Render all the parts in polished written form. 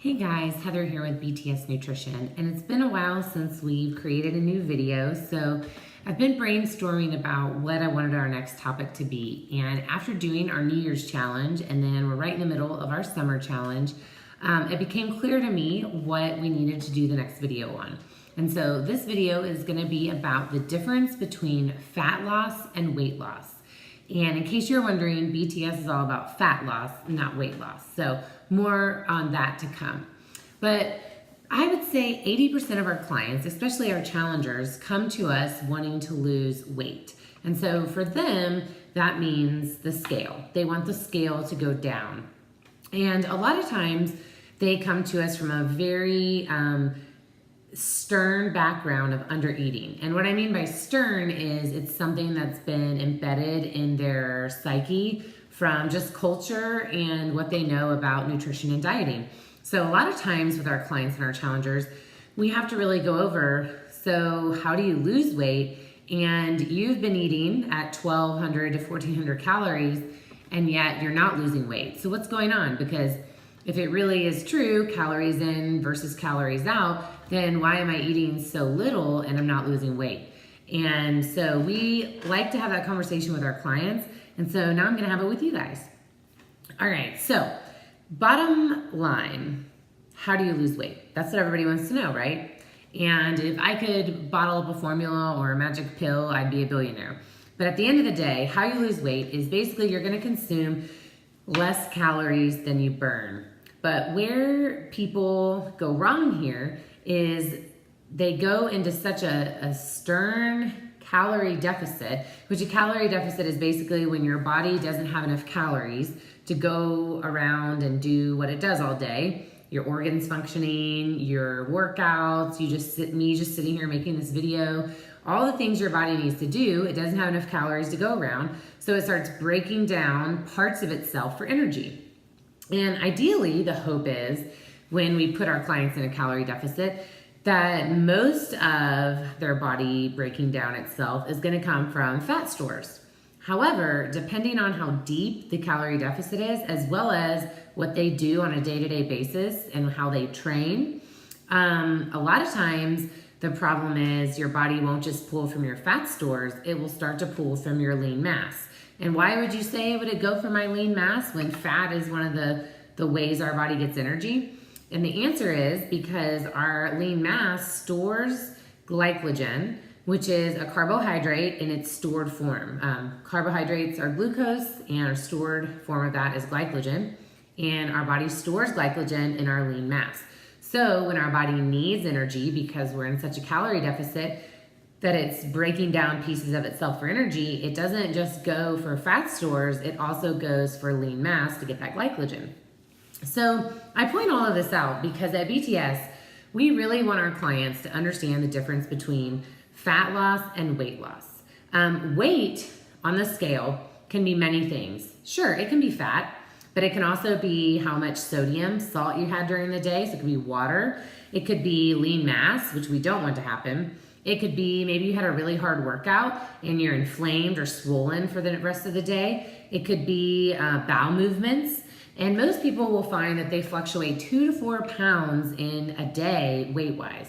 Hey guys, Heather here with BTS Nutrition, and it's been a while since we've created a new video, so I've been brainstorming about what I wanted our next topic to be. And after doing our New Year's challenge, and then we're right in the middle of our summer challenge, it became clear to me what we needed to do the next video on. And so this video is going to be about the difference between fat loss and weight loss. And in case you're wondering, BTS is all about fat loss, not weight loss. So more on that to come. But I would say 80% of our clients, especially our challengers, come to us wanting to lose weight. And so for them, that means the scale. They want the scale to go down. And a lot of times they come to us from a very stern background of undereating. And what I mean by stern is it's something that's been embedded in their psyche from just culture and what they know about nutrition and dieting. So a lot of times with our clients and our challengers, we have to really go over, so how do you lose weight? And you've been eating at 1,200 to 1,400 calories, and yet you're not losing weight. So what's going on? Because if it really is true, calories in versus calories out, then why am I eating so little and I'm not losing weight? And so we like to have that conversation with our clients. And so now I'm gonna have it with you guys. All right, so bottom line, how do you lose weight? That's what everybody wants to know, right? And if I could bottle up a formula or a magic pill, I'd be a billionaire. But at the end of the day, how you lose weight is basically you're gonna consume less calories than you burn. But where people go wrong here is they go into such a stern calorie deficit, which a calorie deficit is basically when your body doesn't have enough calories to go around and do what it does all day. Your organs functioning, your workouts, me just sitting here making this video, all the things your body needs to do, it doesn't have enough calories to go around. So it starts breaking down parts of itself for energy. And ideally, the hope is when we put our clients in a calorie deficit, that most of their body breaking down itself is going to come from fat stores. However, depending on how deep the calorie deficit is, as well as what they do on a day-to-day basis and how they train, a lot of times the problem is your body won't just pull from your fat stores, it will start to pull from your lean mass. And why would you say would it go for my lean mass when fat is one of the ways our body gets energy? And the answer is because our lean mass stores glycogen, which is a carbohydrate in its stored form. Carbohydrates are glucose, and our stored form of that is glycogen. And our body stores glycogen in our lean mass. So when our body needs energy because we're in such a calorie deficit that it's breaking down pieces of itself for energy, it doesn't just go for fat stores, it also goes for lean mass to get that glycogen. So I point all of this out because at BTS, we really want our clients to understand the difference between fat loss and weight loss. Weight on the scale can be many things. Sure, it can be fat, but it can also be how much sodium, salt you had during the day. So it could be water. It could be lean mass, which we don't want to happen. It could be maybe you had a really hard workout and you're inflamed or swollen for the rest of the day. It could be bowel movements. And most people will find that they fluctuate 2 to 4 pounds in a day weight-wise.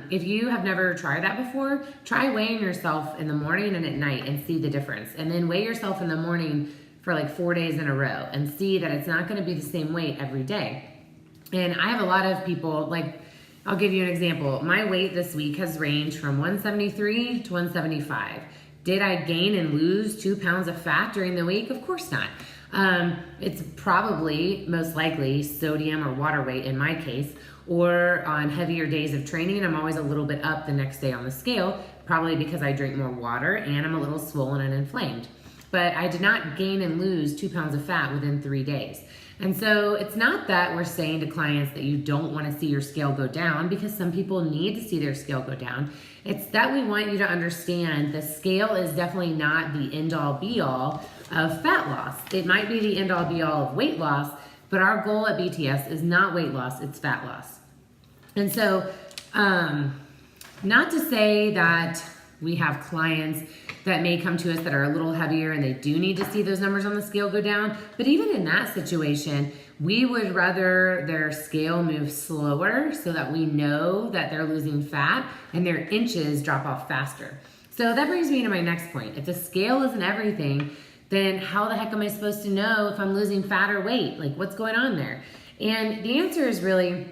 If you have never tried that before, try weighing yourself in the morning and at night and see the difference. And then weigh yourself in the morning for like 4 days in a row and see that it's not gonna be the same weight every day. And I have a lot of people, like, I'll give you an example. My weight this week has ranged from 173 to 175. Did I gain and lose 2 pounds of fat during the week? Of course not. It's probably most likely sodium or water weight in my case, or on heavier days of training, I'm always a little bit up the next day on the scale, probably because I drink more water and I'm a little swollen and inflamed. But I did not gain and lose 2 pounds of fat within 3 days. And so it's not that we're saying to clients that you don't want to see your scale go down, because some people need to see their scale go down. It's that we want you to understand the scale is definitely not the end-all be-all of fat loss. It might be the end-all be-all of weight loss, but our goal at BTS is not weight loss, it's fat loss. And so, not to say that we have clients that may come to us that are a little heavier and they do need to see those numbers on the scale go down. But even in that situation, We would rather their scale move slower so that we know that they're losing fat and their inches drop off faster. So that brings me to my next point. If the scale isn't everything, then how the heck am I supposed to know if I'm losing fat or weight? Like, what's going on there? And the answer is really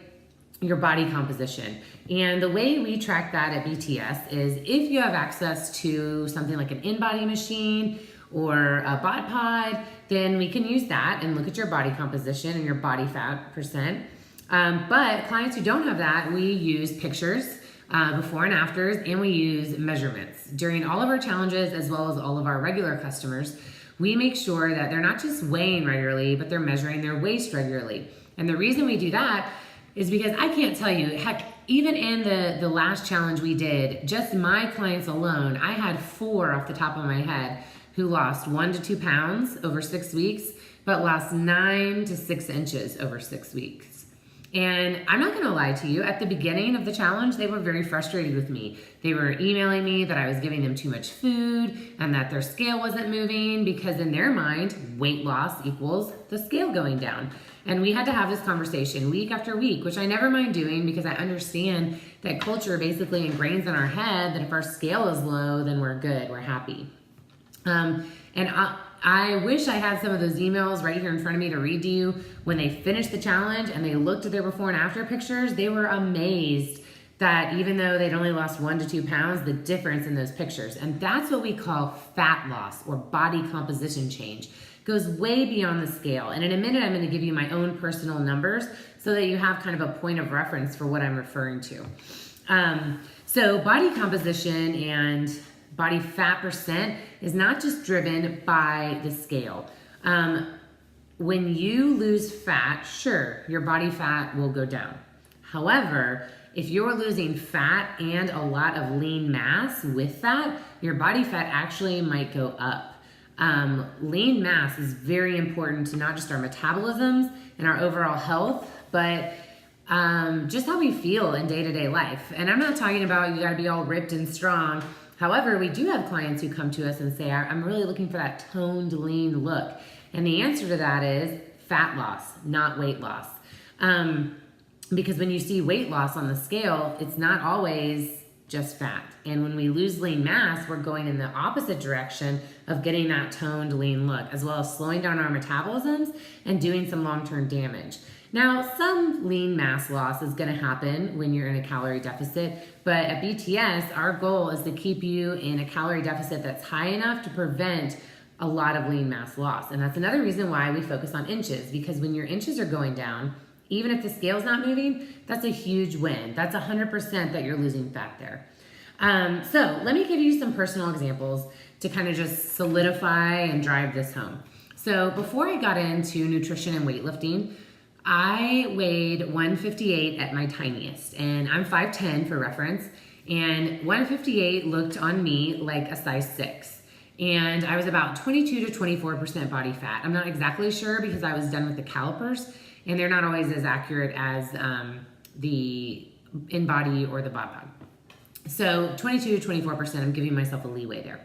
your body composition. And the way we track that at BTS is if you have access to something like an in-body machine or a bod pod, then we can use that and look at your body composition and your body fat percent. But clients who don't have that, we use pictures, before and afters, and we use measurements. During all of our challenges, as well as all of our regular customers, we make sure that they're not just weighing regularly, but they're measuring their waist regularly. And the reason we do that is because I can't tell you, heck, even in the last challenge we did, just my clients alone, I had 4 off the top of my head who lost 1 to 2 pounds over 6 weeks, but lost 9 to 6 inches over 6 weeks. And I'm not gonna lie to you, at the beginning of the challenge, they were very frustrated with me. They were emailing me that I was giving them too much food and that their scale wasn't moving because in their mind, weight loss equals the scale going down. And we had to have this conversation week after week, which I never mind doing because I understand that culture basically ingrains in our head that if our scale is low, then we're good, we're happy. And I wish I had some of those emails right here in front of me to read to you. When they finished the challenge and they looked at their before and after pictures, they were amazed that even though they'd only lost 1 to 2 pounds, the difference in those pictures. And that's what we call fat loss or body composition change. It goes way beyond the scale. And in a minute, I'm going to give you my own personal numbers so that you have kind of a point of reference for what I'm referring to. So body composition and body fat percent is not just driven by the scale. When you lose fat, sure, your body fat will go down. However, if you're losing fat and a lot of lean mass with that, your body fat actually might go up. Lean mass is very important to not just our metabolisms and our overall health, but just how we feel in day-to-day life. And I'm not talking about you gotta be all ripped and strong. However, we do have clients who come to us and say, I'm really looking for that toned, lean look. And the answer to that is fat loss, not weight loss. Because when you see weight loss on the scale, it's not always just fat. And when we lose lean mass, we're going in the opposite direction of getting that toned, lean look, as well as slowing down our metabolisms and doing some long-term damage. Now, some lean mass loss is going to happen when you're in a calorie deficit, but at BTS, our goal is to keep you in a calorie deficit that's high enough to prevent a lot of lean mass loss. And that's another reason why we focus on inches, because when your inches are going down, even if the scale's not moving, that's a huge win. That's 100% that you're losing fat there. So let me give you some personal examples to kind of just solidify and drive this home. So before I got into nutrition and weightlifting, I weighed 158 at my tiniest, and I'm 5'10" for reference, and 158 looked on me like a size 6, and I was about 22 to 24% body fat. I'm not exactly sure because I was done with the calipers, and they're not always as accurate as the in-body or the bod pod. So 22 to 24%, I'm giving myself a leeway there.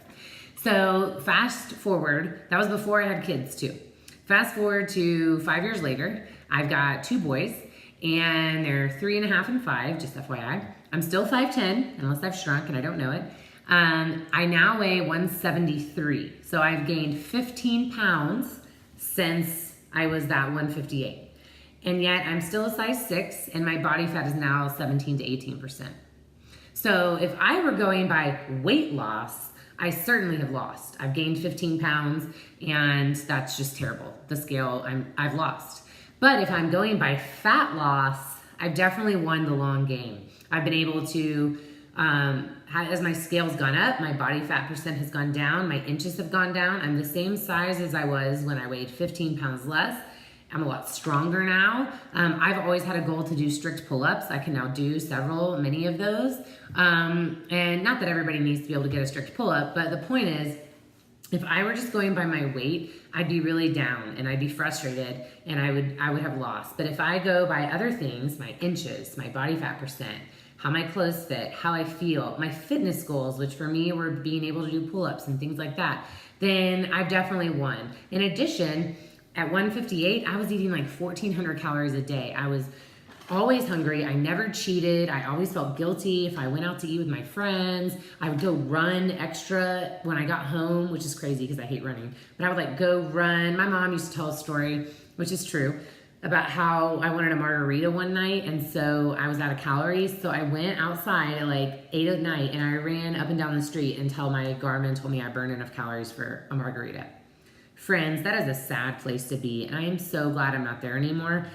So fast forward, that was before I had kids too. Fast forward to 5 years later, I've got 2 boys, and they're 3.5 and 5, just FYI. I'm still 5'10", unless I've shrunk and I don't know it. I now weigh 173, so I've gained 15 pounds since I was that 158. And yet I'm still a size 6, and my body fat is now 17 to 18%. So if I were going by weight loss, I certainly have lost. I've gained 15 pounds, and that's just terrible. The scale I've lost. But if I'm going by fat loss, I've definitely won the long game. I've been able to, as my scale's gone up, my body fat percent has gone down, my inches have gone down. I'm the same size as I was when I weighed 15 pounds less. I'm a lot stronger now. I've always had a goal to do strict pull-ups. I can now do many of those. And not that everybody needs to be able to get a strict pull-up, but the point is, if I were just going by my weight, I'd be really down and I'd be frustrated and I would have lost. But if I go by other things, my inches, my body fat percent, how my clothes fit, how I feel, my fitness goals, which for me were being able to do pull-ups and things like that, then I've definitely won. In addition, at 158, I was eating like 1,400 calories a day. I was always hungry. I never cheated. I always felt guilty if I went out to eat with my friends. I would go run extra when I got home, which is crazy because I hate running. But I would like go run. My mom used to tell a story, which is true, about how I wanted a margarita one night, and so I was out of calories. So I went outside at like 8 at night and I ran up and down the street until my Garmin told me I burned enough calories for a margarita. Friends, that is a sad place to be, and I am so glad I'm not there anymore.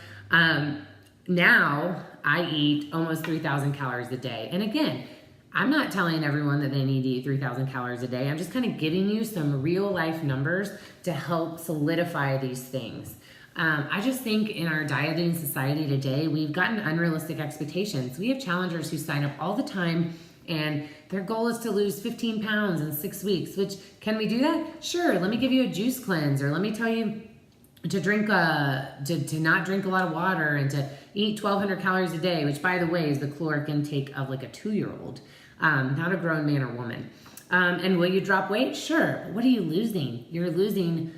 Now I eat almost 3,000 calories a day. And again, I'm not telling everyone that they need to eat 3,000 calories a day. I'm just kind of giving you some real life numbers to help solidify these things. I just think in our dieting society today, we've gotten unrealistic expectations. We have challengers who sign up all the time and their goal is to lose 15 pounds in 6 weeks, which, can we do that? Sure, let me give you a juice cleanse, or let me tell you to drink to not drink a lot of water and to eat 1,200 calories a day, which by the way is the caloric intake of like a 2-year-old, not a grown man or woman. And will you drop weight? Sure, but what are you losing? You're losing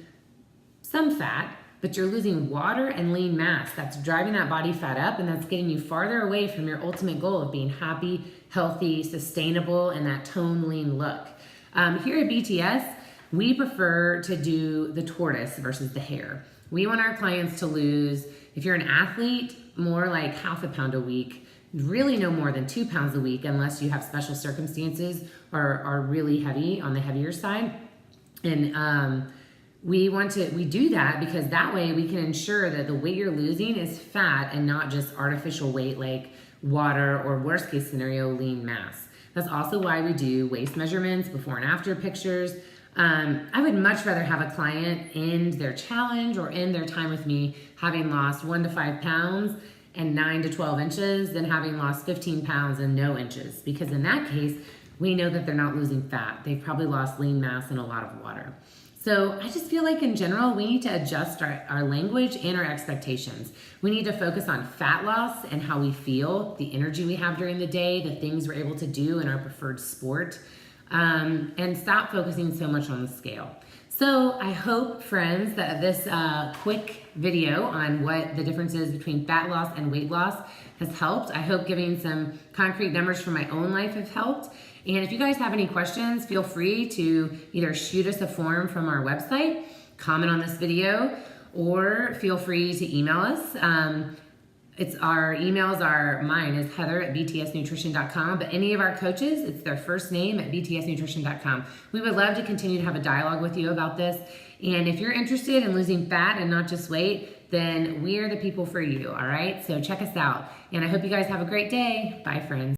some fat, but you're losing water and lean mass. That's driving that body fat up, and that's getting you farther away from your ultimate goal of being happy, healthy, sustainable, and that toned, lean look. Here at BTS, we prefer to do the tortoise versus the hare. We want our clients to lose, if you're an athlete, more like half a pound a week, really no more than 2 pounds a week unless you have special circumstances or are really heavy on the heavier side. And we do that because that way we can ensure that the weight you're losing is fat and not just artificial weight like water or worst case scenario, lean mass. That's also why we do waist measurements, before and after pictures. I would much rather have a client end their challenge or end their time with me having lost 1 to 5 pounds and 9 to 12 inches than having lost 15 pounds and no inches, because in that case, we know that they're not losing fat. They've probably lost lean mass and a lot of water. So I just feel like in general, we need to adjust our language and our expectations. We need to focus on fat loss and how we feel, the energy we have during the day, the things we're able to do in our preferred sport, and stop focusing so much on the scale. So I hope, friends, that this quick video on what the difference is between fat loss and weight loss has helped. I hope giving some concrete numbers from my own life have helped. And if you guys have any questions, feel free to either shoot us a form from our website, comment on this video, or feel free to email us. Our emails are, mine is heather@btsnutrition.com, but any of our coaches, it's their first name at btsnutrition.com. We would love to continue to have a dialogue with you about this. And if you're interested in losing fat and not just weight, then we're the people for you, all right? So check us out. And I hope you guys have a great day. Bye, friends.